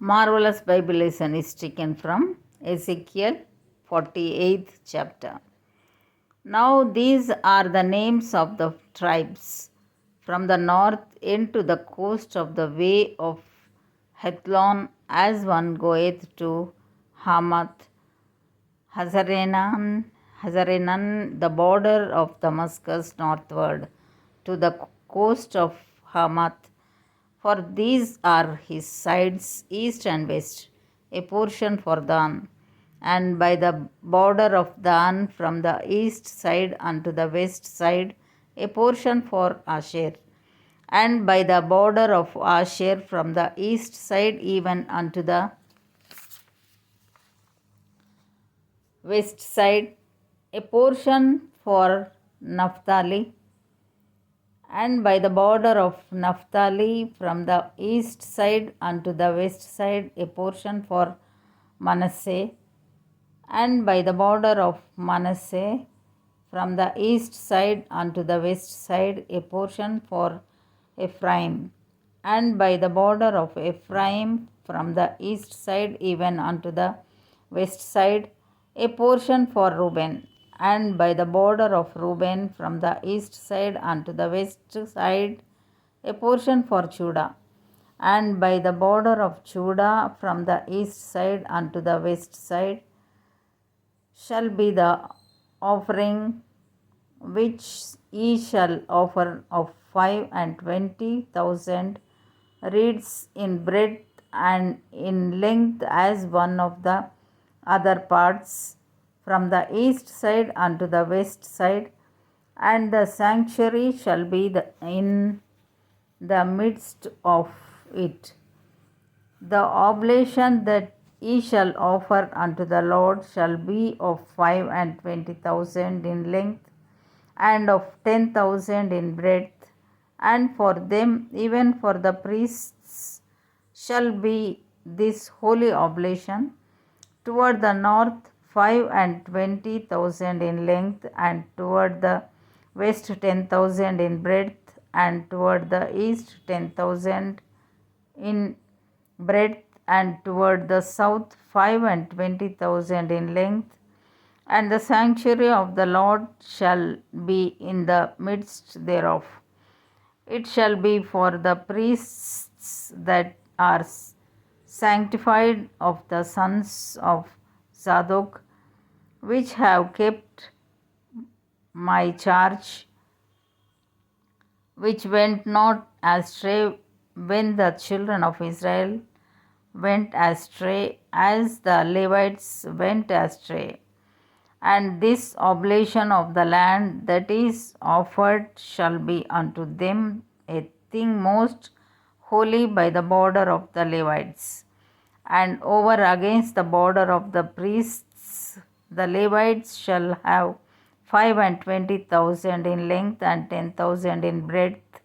Marvelous Bible lesson is taken from Ezekiel 48th chapter. Now these are the names of the tribes from the north end to the coast of the way of Hethlon, as one goeth to Hamath, Hazarenan, the border of Damascus northward, to the coast of Hamath. For these are his sides, east and west, a portion for Dan, and by the border of Dan from the east side unto the west side, a portion for Asher, and by the border of Asher from the east side even unto the west side, a portion for Naphtali, and by the border of Naphtali from the east side unto the west side, a portion for Manasseh, and by the border of Manasseh from the east side unto the west side, a portion for Ephraim, and by the border of Ephraim from the east side even unto the west side, a portion for Reuben, and by the border of Reuben from the east side unto the west side, a portion for Judah, and by the border of Judah from the east side unto the west side shall be the offering which ye shall offer of 25,000 reeds in breadth and in length as one of the other parts from the east side unto the west side, and the sanctuary shall be in the midst of it. The oblation that ye shall offer unto the Lord shall be of 25,000 in length, and of 10,000 in breadth, and for them, even for the priests, shall be this holy oblation. Toward the north 25,000 in length, and toward the west 10,000 in breadth, and toward the east 10,000 in breadth, and toward the south 25,000 in length. And the sanctuary of the Lord shall be in the midst thereof. It shall be for the priests that are sanctified of the sons of Zadok, which have kept my charge, which went not astray when the children of Israel went astray, as the Levites went astray. And this oblation of the land that is offered shall be unto them a thing most holy by the border of the Levites. And over against the border of the priests, the Levites shall have 25,000 in length and 10,000 in breadth.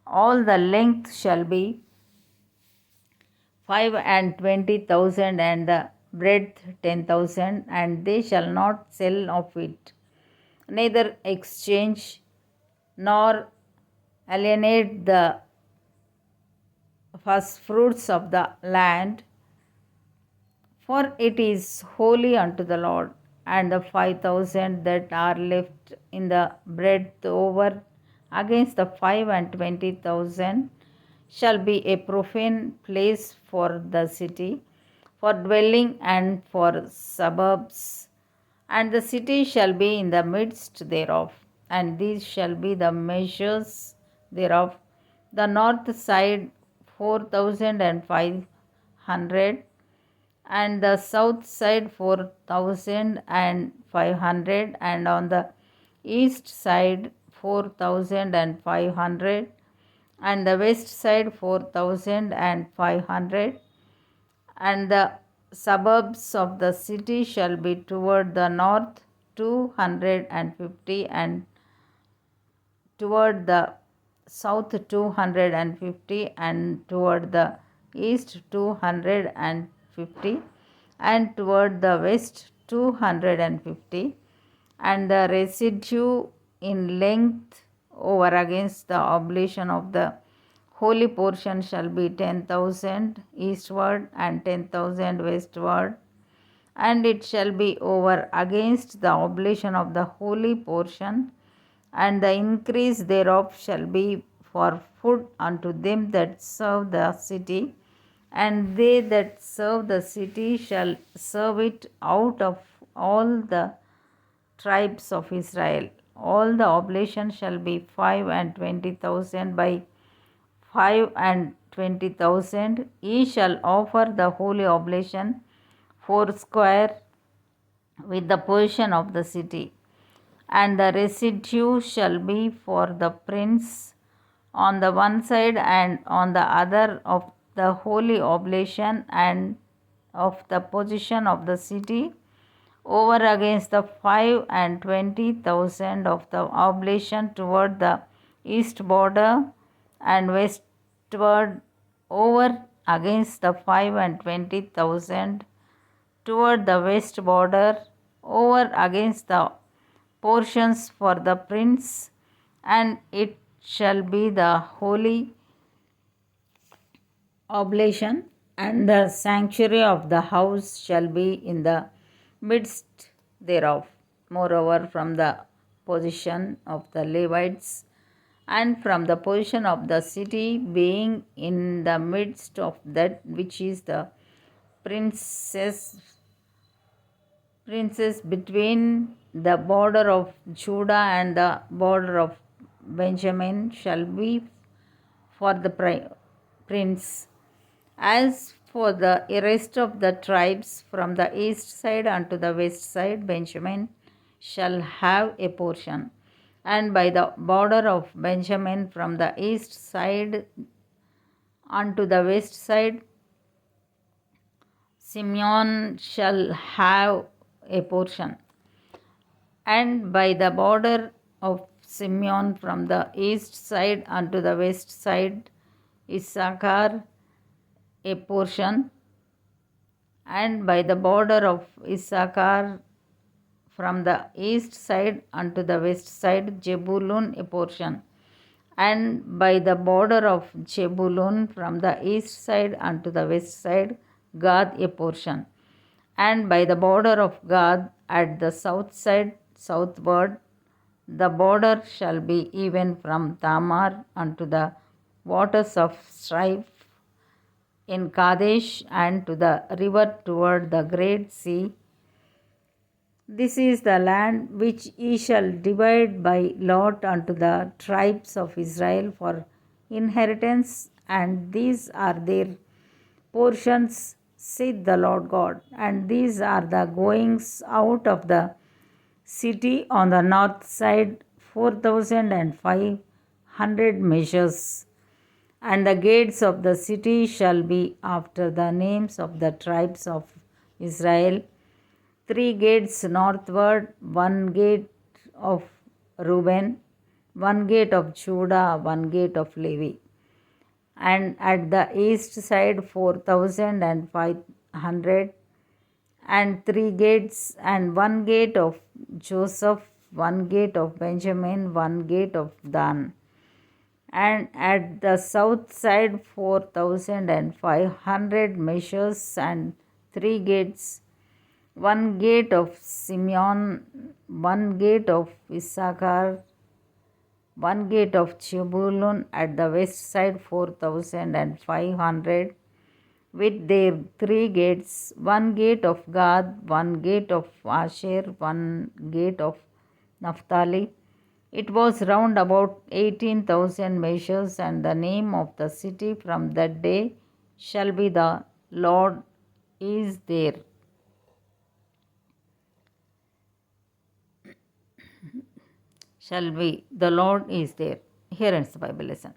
All the length shall be 25,000 and the breadth 10,000, and they shall not sell of it, neither exchange nor alienate the first fruits of the land, for it is holy unto the Lord. And the 5,000 that are left in the breadth over against the 25,000 shall be a profane place for the city, for dwelling and for suburbs, and the city shall be in the midst thereof. And these shall be the measures thereof: the north side 4,500, and the south side 4,500, and on the east side 4,500, and the west side 4,500. And the suburbs of the city shall be toward the north 250, and toward the south 250, and toward the east 250, and toward the west 250, and the residue in length over against the oblation of the holy portion shall be 10,000 eastward and 10,000 westward, and it shall be over against the oblation of the holy portion, and the increase thereof shall be for food unto them that serve the city, and they that serve the city shall serve it out of all the tribes of Israel. All the oblation shall be 5,20,000 by 5,20,000. Ye shall offer the holy oblation foursquare with the portion of the city, and the residue shall be for the prince on the one side and on the other of the holy oblation and of the possession of the city, over against the 5,20,000 of the oblation toward the east border, and westward over against the 5,20,000 toward the west border, over against the portions for the prince, and it shall be the holy oblation, and the sanctuary of the house shall be in the midst thereof. Moreover, from the position of the Levites and from the position of the city, being in the midst of that which is the princes between the border of Judah and the border of Benjamin, shall be for the prince. As for the rest of the tribes from the east side unto the west side, Benjamin shall have a portion. And by the border of Benjamin from the east side unto the west side, Simeon shall have a portion. And by the border of Simeon from the east side unto the west side, Issachar a portion. And by the border of Issachar from the east side unto the west side, Jebulun a portion. And by the border of Jebulun from the east side unto the west side, Gad a portion. And by the border of Gad at the south side southward, the border shall be even from Tamar unto the waters of strife in Kadesh, and to the river toward the great sea. This is the land which ye shall divide by lot unto the tribes of Israel for inheritance, and these are their portions, saith the Lord God. And these are the goings out of the city on the north side, 4,500 measures. And the gates of the city shall be after the names of the tribes of Israel: 3 gates northward, 1 gate of Reuben, 1 gate of Judah, 1 gate of Levi. And at the east side 4,500, and 3 gates, and 1 gate of Joseph, 1 gate of Benjamin, 1 gate of Dan. And at the south side 4,500 measures, and 3 gates, 1 gate of Simeon, 1 gate of Issachar, 1 gate of Zebulun. At the west side 4,500 with their 3 gates, 1 gate of Gad, 1 gate of Asher, 1 gate of Naphtali. It was round about 18,000 measures, and the name of the city from that day shall be the Lord is there. Shall be the Lord is there. Here ends the Bible lesson.